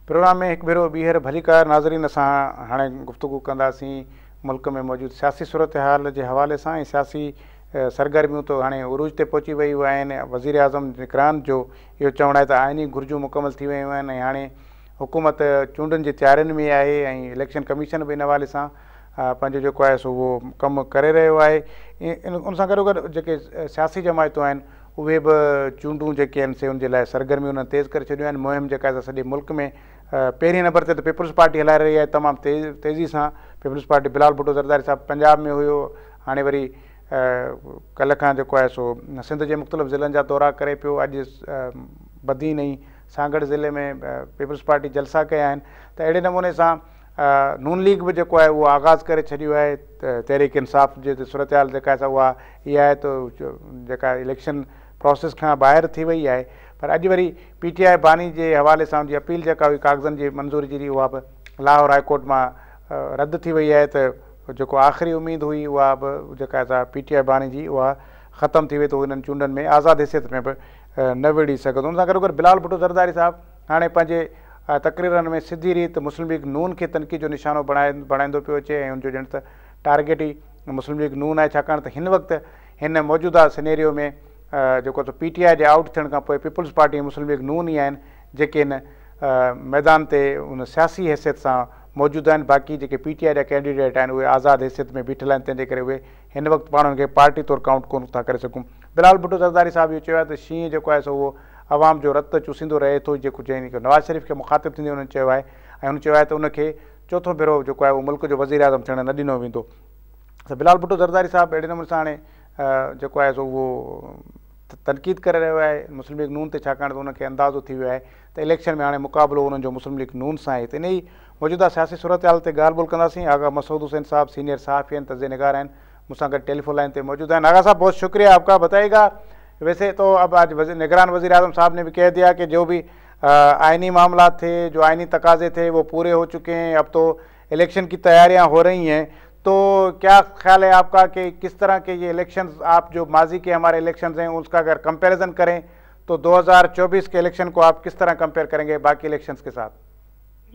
Programme में एक भेरो ॿीहर भलीकार नाज़रीन असां हाणे गुफ्तगू कंदासीं मुल्क में मौजूद सियासी सूरत हाल के हवाले से सियासी सरगर्मियों तो हाँ उरूज ते पहुची वयूं आहिनि। वज़ीर आज़म निगरान जो यो चवण है तो आइनी घुर्जूं मुकम्मल थी वयूं आहिनि। हाणे हुकूमत चूंडनि जी तैयारियुनि में आहे। इलेक्शन कमीशन भी इन हवाले से पंहिंजो जेको आहे सो उहो कमु करे रहियो आहे। उन सां गॾो गॾु जेके सियासी जमायतूं आहिनि उहे बि चूंडूं जेके आहिनि से उनजे लाइ सरगर्मियूं उन्हनि तेज़ करे छॾियूं आहिनि। मुहिम जेका आहे सॼे मुल्क में पहिरीं नंबर ते पीपल्स पार्टी हलाए रही है तमामु तेज़ी सां। पीपल्स पार्टी बिलाल भुट्टो ज़रदारी साहब पंजाब में हुयो, हाणे वरी कल्ह खां जेको आहे सो सिंध जे मुख़्तलिफ़ ज़िलनि जा दौरा करे पियो। अॼु बदी नई सागड़ ज़िले में पीपल्स पार्टी जलसा कया आहिनि। त अहिड़े नमूने सां नून लीग भी जेको आहे उहो आगाज़ करे छॾियो आहे। तहरीक इंसाफ़ जे सूरत हाल जेका आहे उहा इहा आहे तो जेका इलेक्शन प्रोसेस खां ॿाहिरि थी वई आहे। पर अॼु वरी PTI बानी जे हवाले सां उनजी अपील जेका हुई कागज़नि जी मंज़ूरी जी उहा बि लाहौर हाई कोर्ट मां रद्द थी वई आहे। त जेको आख़िरी उम्मीद हुई उहा बि जेका आहे PTI बानी जी उहा ख़तमु थी वई। तो हिननि चूंडनि में आज़ाद हैसियत में बि न विड़ी सघंदो। उन सां गॾो गॾु बिलाल भुट्टो ज़रदारी साहब हाणे पंहिंजे तक़रीरनि में सिधी रीत मुस्लिम लीग नून खे तनक़ीद जो निशानो बणाईंदो पियो अचे ऐं उनजो ॼण त टारगेट ई मुस्लिम लीग नून आहे। छाकाणि त हिन वक़्तु हिन मौजूदा सिनेरियो में जेको त PTI जे आउट थियण खां पोइ पीपल्स पार्टी मुस्लिम लीग नून ई आहिनि जेके इन मैदान ते उन सियासी हैसियत सां मौजूदु आहिनि। बाक़ी जेके PTI जा कैंडिडेट आहिनि उहे आज़ाद हैसियत में बीठल आहिनि, तंहिंजे करे उहे हिन वक़्तु पाण खे पार्टी तौरु काउंट कोन था करे सघूं। बिलाल भुट्टो ज़रदारी साहब इहो चयो आहे त शींहं जेको आहे सो उहो आवाम जो रत चूसींदो रहे थो। जेको चई नवाज़ शरीफ़ खे मुखातिब थींदे उन्हनि चयो आहे ऐं हुन चयो आहे त उनखे चोथों भेरो जेको आहे उहो मुल्क जो वज़ीर आज़म थियणु न ॾिनो वेंदो। त बिलाल भुट्टो ज़रदारी साहब अहिड़े नमूने सां हाणे जेको आहे सो उहो तनक़ीद करे रहियो आहे मुस्लिम लीग नून ते। छाकाणि त उनखे अंदाज़ो थी वियो आहे त इलेक्शन में हाणे मुक़ाबिलो उन्हनि जो मुस्लिम लीग नून सां आहे। त इन ई मौजूदा सियासी सूरत हाल ते ॻाल्हि ॿोल कंदासीं। आगा मसूद हुसैन साहब सीनियर सहाफ़ी आहिनि, तज़े निगार आहिनि, मूंसां गॾु टेलीफोन लाइन ते मौजूद आहिनि। आगा साहब बहुत शुक्रिया आपका। बताइएगा वैसे तो अब आज निगरान वज़ीर आज़म साहब ने भी कह दिया कि जो भी आइनी मामला थे, जो आइनी तकाजे थे वो पूरे हो चुके हैं। अब तो इलेक्शन की तैयारियां हो रही हैं। तो क्या ख्याल है आपका कि किस तरह के ये इलेक्शंस, आप जो माजी के हमारे इलेक्शंस हैं उसका अगर कंपैरिजन करें तो 2024 के इलेक्शन को आप किस तरह कंपेयर करेंगे बाकी इलेक्शंस के साथ?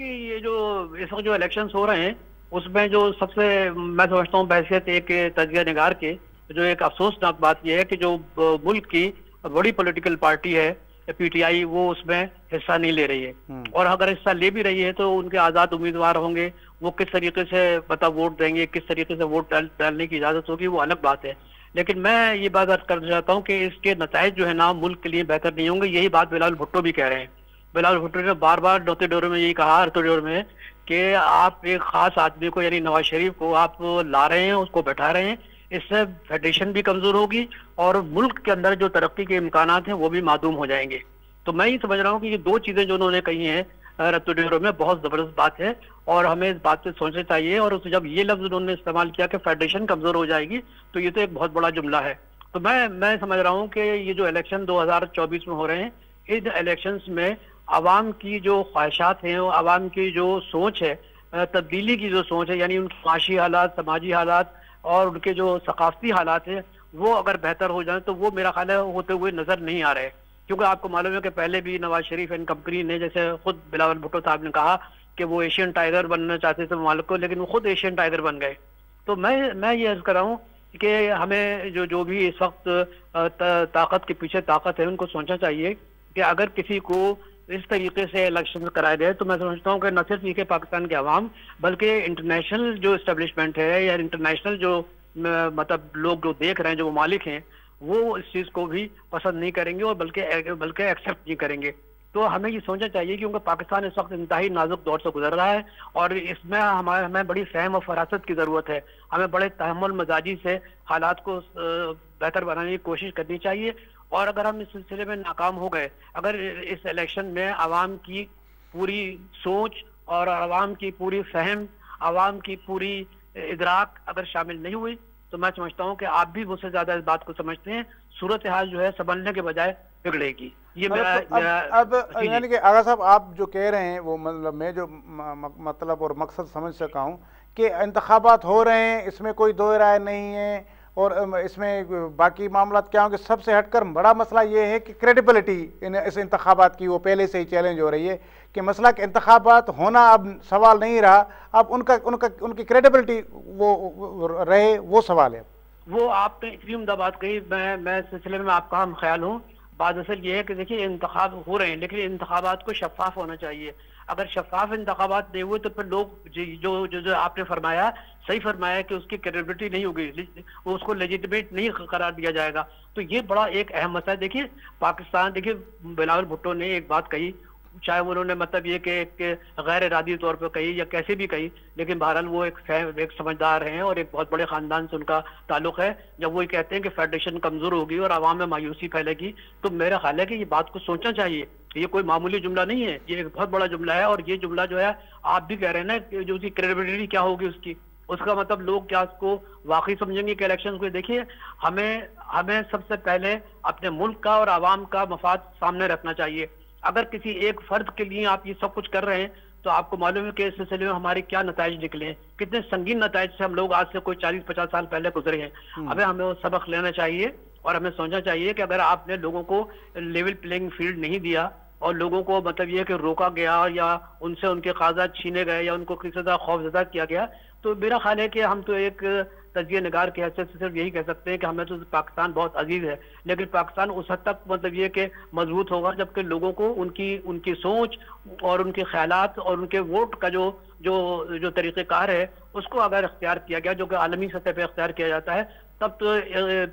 ये जो इस वक्त जो इलेक्शंस हो रहे हैं उसमें जो सबसे मैं समझता हूँ बहैसियत एक तजिया निगार के जो एक अफसोसनाक बात यह है कि जो मुल्क की बड़ी पॉलिटिकल पार्टी है PTI वो उसमें हिस्सा नहीं ले रही है। और अगर हिस्सा ले भी रही है तो उनके आज़ाद उम्मीदवार होंगे, वो किस तरीके से मतलब वोट देंगे, किस तरीके से वोट डालने की इजाज़त होगी, वो अलग बात है। लेकिन मैं ये बात अर्ज करना चाहता हूँ कि इसके नताइज जो है ना मुल्क के लिए बेहतर नहीं होंगे। यही बात बिलाल भुट्टो भी कह रहे हैं। बिलाल भुट्टो ने बार बार डोते डोरे में यही कहा, हरतो डोर में, कि आप एक खास आदमी को यानी नवाज शरीफ को आप ला रहे हैं, उसको बैठा रहे हैं, इससे फेडरेशन भी कमजोर होगी और मुल्क के अंदर जो तरक्की के इम्कानात हैं वो भी मादूम हो जाएंगे। तो मैं ये समझ रहा हूँ कि ये दो चीजें जो उन्होंने कही हैं रत्तो डेरो में बहुत जबरदस्त बात है और हमें इस बात पे सोचना चाहिए। और जब ये लफ्ज उन्होंने इस्तेमाल किया कि फेडरेशन कमजोर हो जाएगी तो ये तो एक बहुत बड़ा जुमला है। तो मैं समझ रहा हूँ कि ये जो इलेक्शन 2024 में हो रहे हैं, इन इलेक्शंस में आवाम की जो ख्वाहिशात हैं, आवाम की जो सोच है, तब्दीली की जो सोच है, यानी उनके माशी हालात, समाजी हालात और उनके जो सकाफती हालात हैं वो अगर बेहतर हो जाए तो वो मेरा ख्याल है होते हुए नजर नहीं आ रहे। क्योंकि आपको मालूम है कि पहले भी नवाज शरीफ एंड कंपनी ने, जैसे खुद बिलावल भुट्टो साहब ने कहा कि वो एशियन टाइगर बनना चाहते थे मालिक को, लेकिन वो खुद एशियन टाइगर बन गए। तो मैं ये अर्ज कर रहा हूँ कि हमें जो भी इस वक्त ताकत के पीछे ताकत है उनको सोचना चाहिए कि अगर किसी को इस तरीके से इलेक्शन कराए गए तो मैं समझता हूँ कि न सिर्फ ये पाकिस्तान के अवाम बल्कि इंटरनेशनल जो इस्टेब्लिशमेंट है या इंटरनेशनल जो मतलब लोग जो देख रहे हैं, जो मालिक हैं, वो इस चीज को भी पसंद नहीं करेंगे और बल्कि एक्सेप्ट नहीं करेंगे। तो हमें ये सोचना चाहिए क्योंकि पाकिस्तान इस वक्त इंतहाई नाजुक दौर से गुजर रहा है और इसमें हमें बड़ी फहम और फरासत की जरूरत है। हमें बड़े तहम्मुल मजाजी से हालात को बेहतर बनाने की कोशिश करनी चाहिए। और अगर हम इस सिलसिले में नाकाम हो गए, अगर इस इलेक्शन में आवाम की पूरी सोच और आवाम की पूरी फहम, आवाम की पूरी इदराक अगर शामिल नहीं हुई तो मैं समझता हूँ कि आप भी मुझसे ज्यादा इस बात को समझते हैं, सूरत हाल जो है संभलने के बजाय बिगड़ेगी। ये मेरा अब यानी कि आगा साहब आप जो कह रहे हैं वो मतलब मैं जो मतलब और मकसद समझ सका हूँ कि इंतखाबात हो रहे हैं, इसमें कोई दो राय नहीं है, और इसमें बाकी मामला क्या होंगे। सबसे हटकर बड़ा मसला ये है कि क्रेडिबिलिटी इस इंतखाबात की वो पहले से ही चैलेंज हो रही है कि मसला कि इंतखाबात होना अब सवाल नहीं रहा, अब उनकी क्रेडिबिलिटी वो रहे वो सवाल है। वो आपने इतनी उम्दा बात कही, मैं इस सिलसिले में आपका हम ख्याल हूँ। बात असल ये है कि देखिए इंतखाब हो रहे हैं, लेकिन इंतखाबात को शफाफ होना चाहिए। अगर शफाफ इंतखाबात नहीं हुए तो फिर लोग जो जो जो आपने फरमाया, सही फरमाया कि उसकी क्रेडिबिलिटी नहीं होगी, उसको लेजिटिमेट नहीं करार दिया जाएगा। तो ये बड़ा एक अहम मसला है। देखिए पाकिस्तान, देखिए बिलावल भुट्टो ने एक बात कही, चाहे उन्होंने मतलब ये कि गैर इरादी तौर पर कही या कैसे भी कही, लेकिन बहरहाल वो एक समझदार हैं और एक बहुत बड़े खानदान से उनका ताल्लुक है। जब वो कहते हैं कि फेडरेशन कमजोर होगी और आवाम में मायूसी फैलेगी, तो मेरा ख्याल है कि ये बात को सोचना चाहिए। ये कोई मामूली जुमला नहीं है, ये एक बहुत बड़ा जुमला है। और ये जुमला जो है आप भी कह रहे हैं ना कि जो उसकी क्रेडिबिलिटी क्या होगी उसका मतलब लोग क्या उसको वाकई समझेंगे कि इलेक्शन को। देखिए हमें सबसे पहले अपने मुल्क का और आवाम का मफाद सामने रखना चाहिए। अगर किसी एक फर्द के लिए आप ये सब कुछ कर रहे हैं तो आपको मालूम है कि इस सिलसिले में हमारे क्या नताइज निकले हैं, कितने संगीन नताइज से हम लोग आज से कोई 40-50 साल पहले गुजरे हैं। हमें वो सबक लेना चाहिए और हमें सोचना चाहिए कि अगर आपने लोगों को लेवल प्लेइंग फील्ड नहीं दिया और लोगों को मतलब ये कि रोका गया या उनसे उनके कागजात छीने गए या उनको किसी तरह खौफजदा किया गया, तो मेरा ख्याल है कि हम तो एक तजिए निगार की हैसियत से सिर्फ यही कह सकते हैं कि हमें तो पाकिस्तान बहुत अजीज है, लेकिन पाकिस्तान उस हद तक मतलब ये कि मजबूत होगा जबकि लोगों को उनकी सोच और उनके ख्यालात और उनके वोट का जो तरीक़ेकार है उसको अगर इख्तियार किया गया, जो कि आलमी सतह पर इख्तियार किया जाता है, तब तो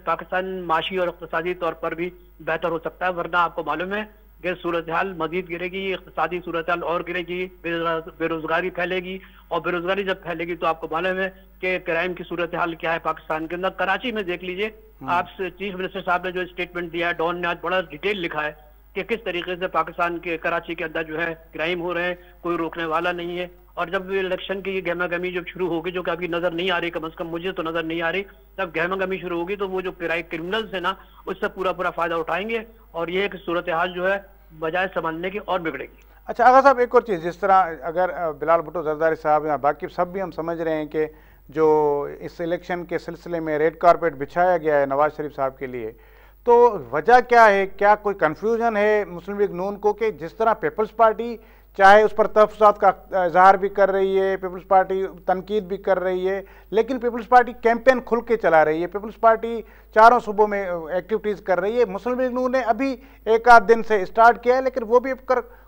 पाकिस्तान माशी और इक़्तिसादी तौर पर भी बेहतर हो सकता है। वरना आपको मालूम है कि सूरत हाल मजीद गिरेगी, इक़्तिसादी सूरत हाल और गिरेगी, बेरोजगारी फैलेगी और बेरोजगारी जब फैलेगी तो आपको मालूम है कि क्राइम की सूरत हाल क्या है पाकिस्तान के अंदर। कराची में देख लीजिए आप, चीफ मिनिस्टर साहब ने जो स्टेटमेंट दिया है, डॉन ने आज बड़ा डिटेल लिखा है कि किस तरीके से पाकिस्तान के कराची के अंदर जो है क्राइम हो रहे हैं, कोई रोकने वाला नहीं है। और जब इलेक्शन की गहमा गहमी जब शुरू होगी, जो कि अभी नजर नहीं आ रही, कम से कम मुझे तो नजर नहीं आ रही, तब गहमा गहमी शुरू होगी तो वो जो क्रिमिनल्स है ना उससे पूरा फायदा उठाएंगे और ये सूरत हाल जो है बजाय संभालने की और बिगड़ेगी। अच्छा आगा साहब, एक और चीज़, जिस तरह अगर बिलाल भुट्टो जरदारी साहब या बाकी सब भी हम समझ रहे हैं कि जो इस इलेक्शन के सिलसिले में रेड कारपेट बिछाया गया है नवाज शरीफ साहब के लिए, तो वजह क्या है? क्या कोई कन्फ्यूजन है मुस्लिम लीग नून को कि जिस तरह पीपल्स पार्टी चाहे उस पर तहफ़्फ़ुज़ात का इजहार भी कर रही है, पीपल्स पार्टी तनकीद भी कर रही है, लेकिन पीपल्स पार्टी कैंपेन खुल के चला रही है, पीपल्स पार्टी चारों सूबों में एक्टिविटीज़ कर रही है। मुस्लिम लीग नून ने अभी एक आध दिन से स्टार्ट किया है, लेकिन वो भी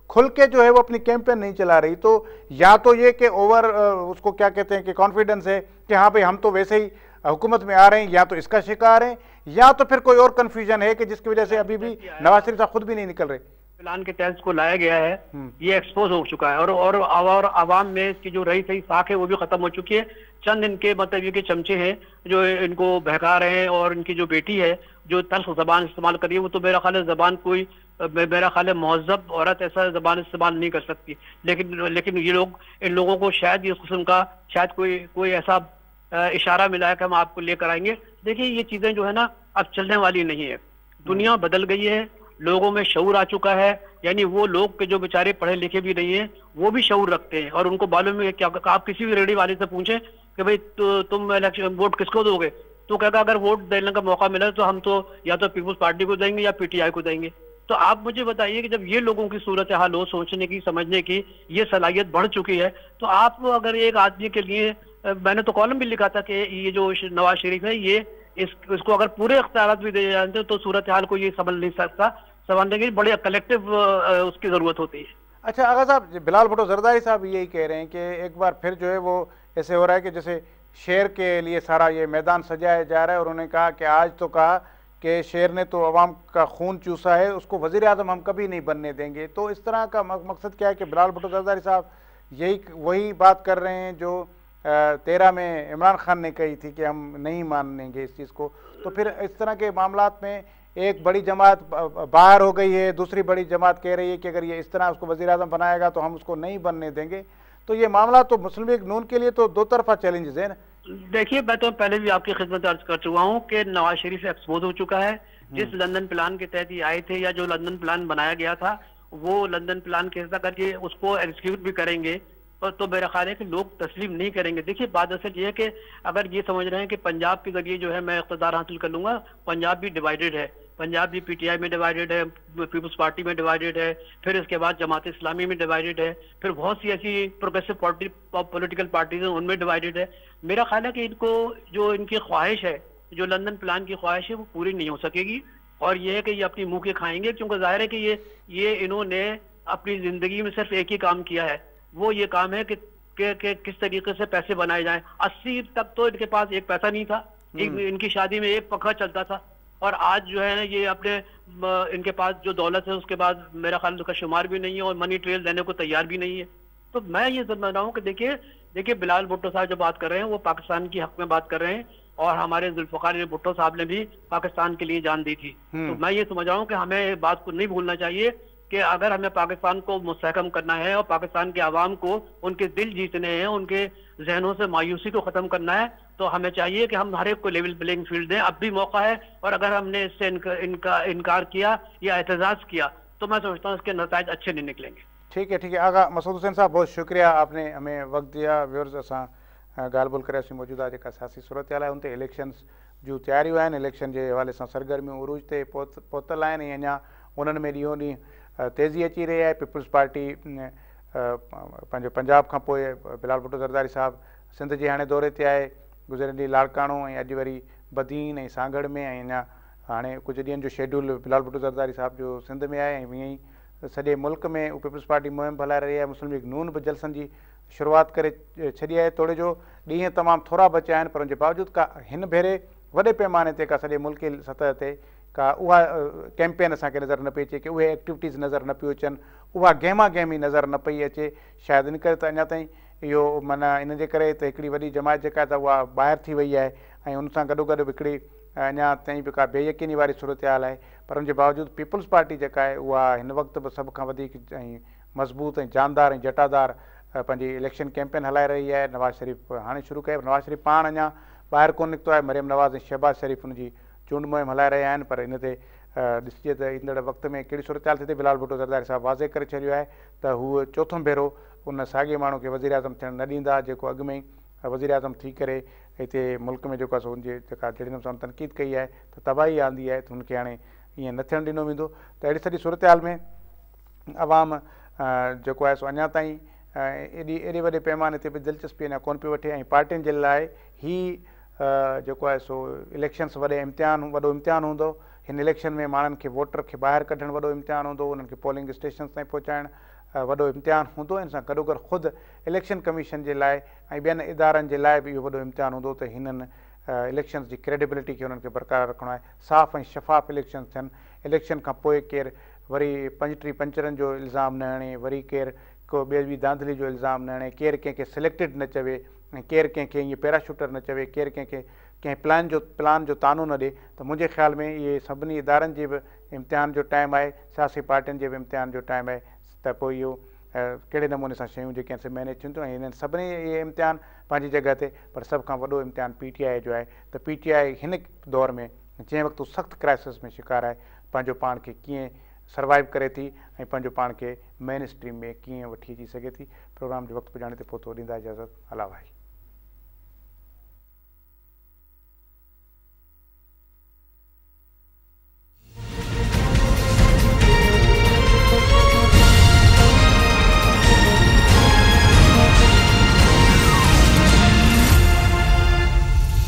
खुल के जो है वो अपनी कैंपेन नहीं चला रही। तो या तो ये कि ओवर उसको क्या कहते हैं कि कॉन्फिडेंस है कि हाँ भाई हम तो वैसे ही हुकूमत में आ रहे हैं, या तो इसका शिकार है, या तो फिर कोई और कन्फ्यूजन है कि जिसकी वजह से अभी भी नवाज शरीफ साहब खुद भी नहीं निकल रहे। प्लान के तहत को लाया गया है, ये एक्सपोज हो चुका है और आवाम में इसकी जो रही सही साख है वो भी खत्म हो चुकी है। चंद इनके मतलब ये के चमचे हैं जो इनको बहका रहे हैं और इनकी जो बेटी है जो तल्ख जबान इस्तेमाल कर रही है, वो तो मेरा ख्याल है जबान कोई मेरा ख्याल है महज़ब औरत ऐसा जबान इस्तेमाल नहीं कर सकती, लेकिन ये लोग, इन लोगों को शायद इस किस्म का शायद कोई ऐसा इशारा मिला है कि हम आपको लेकर आएंगे। देखिए ये चीजें जो है ना अब चलने वाली नहीं है, दुनिया बदल गई है, लोगों में शऊर आ चुका है। यानी वो लोग के जो बेचारे पढ़े लिखे भी नहीं है वो भी शऊर रखते हैं और उनको मालूम है। क्या आप किसी भी रेडी वाले से पूछें कि भाई तुम इलेक्शन वोट किसको दोगे, तो कहेगा अगर वोट देने का मौका मिला तो हम तो या तो पीपुल्स पार्टी को देंगे या पीटीआई को देंगे। तो आप मुझे बताइए कि जब ये लोगों की सूरत हाल हो, सोचने की समझने की ये सलाहियत बढ़ चुकी है, तो आप अगर एक आदमी के लिए, मैंने तो कॉलम भी लिखा था कि ये जो नवाज शरीफ है ये इसको अगर पूरे इख्तियारात भी दे जाते तो सूरत हाल को ये संभल नहीं सकता, संभालने के लिए बड़े कलेक्टिव उसकी जरूरत होती है। अच्छा आगा साहब, बिलाल भुट्टो जरदारी साहब यही कह रहे हैं कि एक बार फिर जो है वो ऐसे हो रहा है कि जैसे शेर के लिए सारा ये मैदान सजाया जा रहा है, और उन्होंने कहा कि आज तो कहा कि शेर ने तो अवाम का खून चूसा है, उसको वज़ीर आज़म हम कभी नहीं बनने देंगे। तो इस तरह का मकसद क्या है कि बिलाल भुट्टो जरदारी साहब वही बात कर रहे हैं जो 13 में इमरान खान ने कही थी कि हम नहीं मानेंगे इस चीज़ को। तो फिर इस तरह के मामलात में एक बड़ी जमात बाहर हो गई है, दूसरी बड़ी जमात कह रही है कि अगर ये इस तरह उसको वज़ीर आज़म बनाएगा तो हम उसको नहीं बनने देंगे। तो ये मामला तो मुस्लिम लीग नून के लिए तो दो तरफा चैलेंजेस है ना। देखिए मैं तो पहले भी आपकी खिदमत अर्ज कर चुका हूँ कि नवाज शरीफ एक्सपोज हो चुका है। जिस लंदन प्लान के तहत ये आए थे या जो लंदन प्लान बनाया गया था वो लंदन प्लान के तहत अगर ये उसको एग्जीक्यूट भी करेंगे तो मेरा ख्याल है कि लोग तस्लीम नहीं करेंगे। देखिए, बात असल ये है कि अगर ये समझ रहे हैं कि पंजाब के जरिए जो है मैं इक़्तिदार हासिल कर लूंगा, पंजाब भी डिवाइडेड है, पंजाब भी पीटीआई में डिवाइडेड है, पीपल्स पार्टी में डिवाइडेड है, फिर इसके बाद जमात इस्लामी में डिवाइडेड है, फिर बहुत सी ऐसी प्रोग्रेसिव पॉलिटिकल पार्टीज हैं उनमें डिवाइडेड है। मेरा ख्याल है कि इनको जो इनकी ख्वाहिश है, जो लंदन प्लान की ख्वाहिश है, वो पूरी नहीं हो सकेगी। और ये है कि ये अपनी मुंह के खाएंगे, क्योंकि जाहिर है कि ये इन्होंने अपनी जिंदगी में सिर्फ एक ही काम किया है, वो ये काम है कि किस तरीके से पैसे बनाए जाएं। 80 तक तो इनके पास एक पैसा नहीं था, इनकी शादी में एक पंखा चलता था, और आज जो है ना ये अपने इनके पास जो दौलत है उसके बाद मेरा ख्याल उसका शुमार भी नहीं है और मनी ट्रेल देने को तैयार भी नहीं है। तो मैं ये समझ रहा हूँ कि देखिए बिलाल भुट्टो साहब जो बात कर रहे हैं वो पाकिस्तान की हक में बात कर रहे हैं, और हमारे जुल्फ़िकार भुट्टो साहब ने भी पाकिस्तान के लिए जान दी थी। तो मैं ये समझ रहा हूँ कि हमें बात को नहीं भूलना चाहिए कि अगर हमें पाकिस्तान को मुस्तहकम करना है और पाकिस्तान के आवाम को उनके दिल जीतने हैं, उनके जहनों से मायूसी को खत्म करना है, तो हमें चाहिए कि हम हर एक को लेवल प्लेइंग फील्ड दें। अब भी मौका है, और अगर हमने इससे इनकार किया या एहतजाज किया तो मैं समझता हूँ इसके नतीजे अच्छे नहीं निकलेंगे। ठीक है आगा मसूद हुसैन साहब, बहुत शुक्रिया, आपने हमें वक्त दिया। व्यूअर्स असां ॻाल्हि ॿोल करे मौजूदा जेका सियासी सूरत हाल आहे उन ते इलेक्शन्स जूं तयारियूं आहिनि, इलेक्शन जे हवाले सां सरगर्मियूं उरूज ते पहुतल आहिनि ऐं अञा उन्हनि में ॾींहों ॾींहुं तेज़ी अची रही आहे। पीपल्स पार्टी पंहिंजो पंजाब खां पोइ बिलाल भुट्टो ज़रदारी साहब सिंध जे हाणे दौरे ते आहे, गुज़िरियल ॾींहुं लाड़काणो ऐं अॼु वरी बदीन ऐं सांगड़ में, ऐं अञा हाणे कुझु ॾींहंनि जो शेड्यूल बिलाल भुट्टो ज़रदारी साहब जो सिंध में आहे। ऐं हीअं ई सॼे मुल्क में पीपल्स पार्टी मुहिम हलाए रही आहे। मुस्लिम लीग नून बि जलसनि जी शुरूआत करे छॾी आहे। तोड़े जो ॾींहं तमामु थोरा बचिया आहिनि, पर उनजे बावजूदि का हिन भेरे वॾे पैमाने ते का सॼे मुल्की सतह ते का उहा कैंपेन असांखे नज़र न पई अचे, की उहे एक्टिविटीज़ नज़र न पियूं अचनि, उहा गहमा गहमी नज़र न पई अचे। शायदि इन करे त अञा ताईं इहो माना इन जे करे त हिकिड़ी वॾी जमायत जेका आहे त उहा ॿाहिरि थी वई आहे, ऐं उन सां गॾोगॾु हिकिड़ी अञा ताईं बि का बेयकीनी वारी सूरत हाल आहे। पर उनजे बावजूदि पीपल्स पार्टी जेका आहे उहा हिन वक़्तु बि सभ खां वधीक ऐं मज़बूत ऐं जानदार ऐं जटादार पंहिंजी इलेक्शन कैंपेन हलाए रही आहे। नवाज़ शरीफ़ हाणे शुरू कई, नवाज़ शरीफ़ पाण अञा ॿाहिरि कोन निकितो आहे। मरियम नवाज़ ऐं शहबाज़ शरीफ़ उनजी चूंड मुहिम हलाए रहिया आहिनि, पर इन ते ॾिसिजे त ईंदड़ वक़्त में कहिड़ी सूरत हाल थिए। बिलाल भुट्टो ज़रदारी साहब वाज़े करे छॾियो आहे त हूअ चोथों भेरो उन साॻिए माण्हू खे वज़ीर आज़म थियणु न ॾींदा जेको अॻु में ई वज़ीर आज़म थी करे हिते मुल्क में जेको आहे सो हुनजे जेका जहिड़े नमूने सां तनक़ीद कई आहे त तबाही आंदी आहे, त हुनखे हाणे ईअं न थियणु ॾिनो वेंदो। त अहिड़ी सॼी सूरत हाल में अवाम जेको आहे सो अञा ताईं एॾे वॾे पैमाने ते बि दिलचस्पी अञा कोन पियो वठे, ऐं पार्टियुनि जे लाइ ही जेको आहे सो इलेक्शन्स वॾो इम्तिहान हूंदो। हिन इलेक्शन में माण्हुनि खे वोटर खे ॿाहिरि कढणु वॾो इम्तिहान हूंदो, उन्हनि खे पोलिंग स्टेशन ताईं पहुचाइणु वॾो इम्तिहान हूंदो। इन सां गॾोगॾु ख़ुदि इलेक्शन कमीशन जे लाइ ऐं ॿियनि इदारनि जे लाइ बि इहो वॾो इम्तिहान हूंदो त हिननि इलेक्शन्स जी क्रेडिबिलिटी खे उन्हनि खे बरक़रार रखिणो आहे। साफ़ ऐं शफ़ाफ़ इलेक्शन थियनि, इलेक्शन खां पोइ केरु वरी पंजटीह पंचरनि जो इल्ज़ाम न हणे, वरी केरु को ॿिए बि धांधली जो इल्ज़ाम न हणे, केरु कंहिंखे सिलेक्टेड न चवे, ऐं केरु कंहिंखे ईअं पैराशूटर न चवे, केरु कंहिंखे कंहिं प्लान जो तानो न ॾिए। त मुंहिंजे ख़्याल में इहे सभिनी इदारनि जे बि इम्तिहान जो टाइम आहे, सियासी पार्टियुनि जे बि इम्तिहान जो टाइम आहे, त पोइ इहो कहिड़े नमूने सां शयूं जेके आहिनि मैनेज थींदियूं। ऐं हिननि सभिनी इहे इम्तिहान पंहिंजी जॻह ते, पर सभ खां वॾो इम्तिहान PTI जो आहे त PTI हिन दौर में जंहिं वक़्तु सख़्तु क्राइसिस में शिकार आहे, पंहिंजो पाण खे कीअं सर्वाइव करे थी ऐं पंहिंजो पाण खे मेन स्ट्रीम में कीअं वठी अची सघे थी। प्रोग्राम जो वक़्तु पुॼाणे ते पहुतो, ॾींदा इजाज़त, अला भाई।